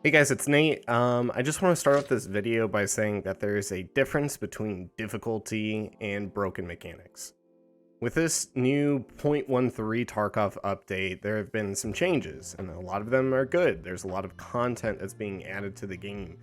Hey guys, it's Nate. I just want to start off this video by saying that there is a difference between difficulty and broken mechanics. With this new 0.13 Tarkov update, there have been some changes, and a lot of them are good. There's a lot of content that's being added to the game.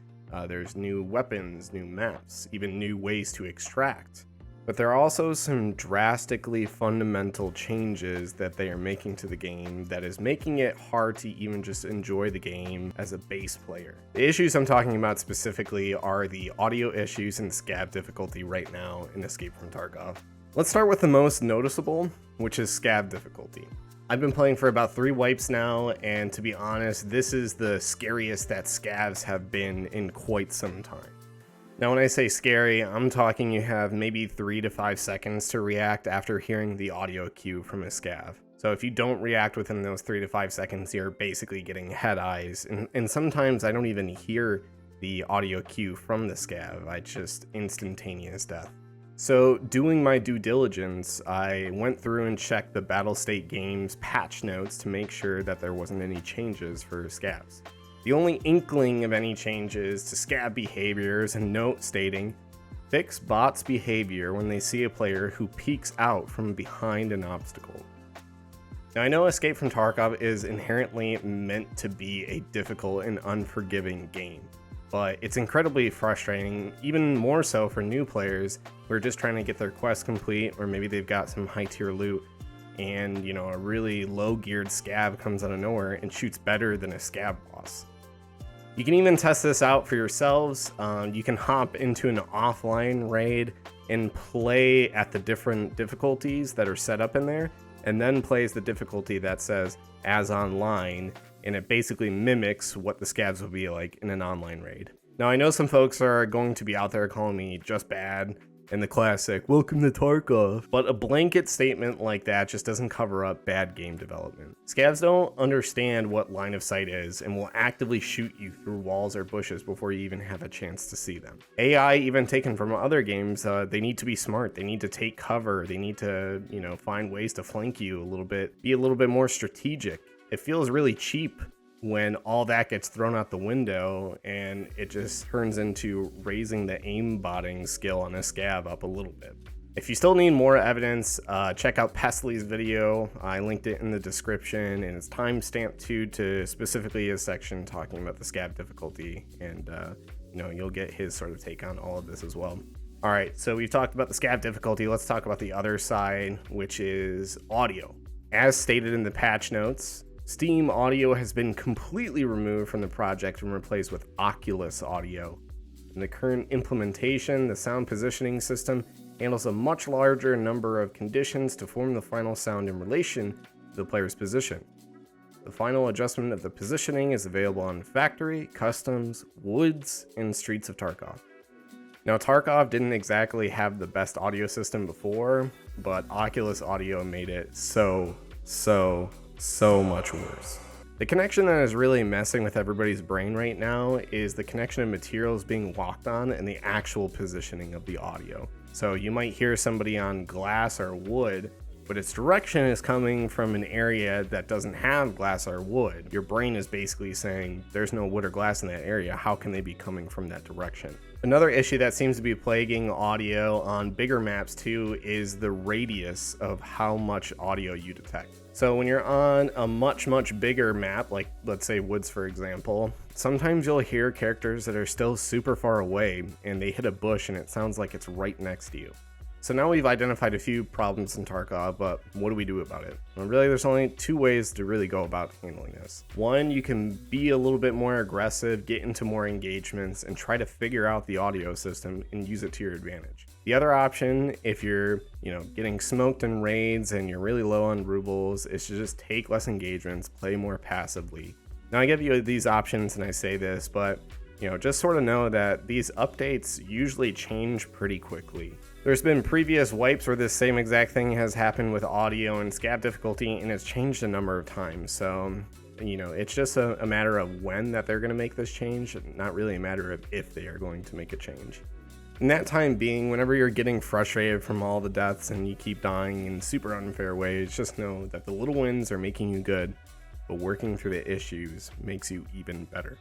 There's new weapons, new maps, even new ways to extract. But there are also some drastically fundamental changes that they are making to the game that is making it hard to even just enjoy the game as a base player. The issues I'm talking about specifically are the audio issues and Scav difficulty right now in Escape from Tarkov. Let's start with the most noticeable, which is Scav difficulty. I've been playing for about 3 wipes now, and to be honest, this is the scariest that Scavs have been in quite some time. Now, when I say scary, I'm talking you have maybe 3 to 5 seconds to react after hearing the audio cue from a Scav. So if you don't react within those 3 to 5 seconds, you're basically getting head eyes. And sometimes I don't even hear the audio cue from the Scav. I just instantaneous death. So doing my due diligence, I went through and checked the Battlestate Games patch notes to make sure that there wasn't any changes for Scavs. The only inkling of any changes to Scav behaviors and note stating, fix bots' behavior when they see a player who peeks out from behind an obstacle. Now I know Escape from Tarkov is inherently meant to be a difficult and unforgiving game, but it's incredibly frustrating, even more so for new players who are just trying to get their quest complete, or maybe they've got some high tier loot and a really low geared Scav comes out of nowhere and shoots better than a Scav boss. You can even test this out for yourselves. You can hop into an offline raid and play at the different difficulties that are set up in there, and then plays the difficulty that says as online, and it basically mimics what the Scavs would be like in an online raid. Now I know some folks are going to be out there calling me just bad and the classic welcome to Tarkov, but a blanket statement like that just doesn't cover up bad game development. Scavs don't understand what line of sight is and will actively shoot you through walls or bushes before you even have a chance to see them. AI, even taken from other games, they need to be smart. They need to take cover. They need to, find ways to flank you a little bit, be a little bit more strategic. It feels really cheap when all that gets thrown out the window and it just turns into raising the aimbotting skill on a Scav up a little bit. If you still need more evidence, check out Pesley's video. I linked it in the description, and it's timestamped too to specifically his section talking about the Scav difficulty, and you'll get his sort of take on all of this as well. All right, so we've talked about the Scav difficulty. Let's talk about the other side, which is audio. As stated in the patch notes, Steam audio has been completely removed from the project and replaced with Occulus audio. In the current implementation, the sound positioning system handles a much larger number of conditions to form the final sound in relation to the player's position. The final adjustment of the positioning is available on Factory, Customs, Woods, and Streets of Tarkov. Now, Tarkov didn't exactly have the best audio system before, but Occulus audio made it so much worse. The connection that is really messing with everybody's brain right now is the connection of materials being walked on and the actual positioning of the audio. So you might hear somebody on glass or wood, but its direction is coming from an area that doesn't have glass or wood. Your brain is basically saying there's no wood or glass in that area. How can they be coming from that direction? Another issue that seems to be plaguing audio on bigger maps too is the radius of how much audio you detect. So when you're on a much bigger map, like let's say Woods for example, sometimes you'll hear characters that are still super far away and they hit a bush and it sounds like it's right next to you. So now we've identified a few problems in Tarkov, but what do we do about it? Well, really, there's only 2 ways to really go about handling this. One, you can be a little bit more aggressive, get into more engagements, and try to figure out the audio system and use it to your advantage. The other option, if you're, getting smoked in raids and you're really low on rubles, is to just take less engagements, play more passively. Now I give you these options and I say this, but just sort of know that these updates usually change pretty quickly. There's been previous wipes where this same exact thing has happened with audio and Scav difficulty, and it's changed a number of times. So, it's just a matter of when that they're going to make this change, not really a matter of if they are going to make a change. In that time being, whenever you're getting frustrated from all the deaths and you keep dying in super unfair ways, just know that the little wins are making you good, but working through the issues makes you even better.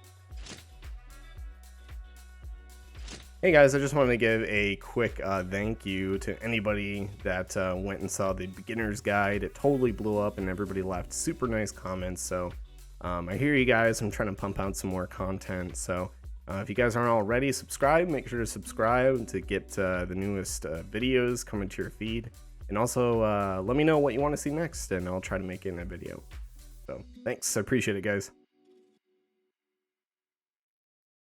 Hey guys, I just wanted to give a quick thank you to anybody that went and saw the beginner's guide. It totally blew up and everybody left super nice comments. So I hear you guys. I'm trying to pump out some more content. So if you guys aren't already subscribed, make sure to subscribe to get the newest videos coming to your feed. And also let me know what you want to see next and I'll try to make it in a video. So thanks. I appreciate it, guys.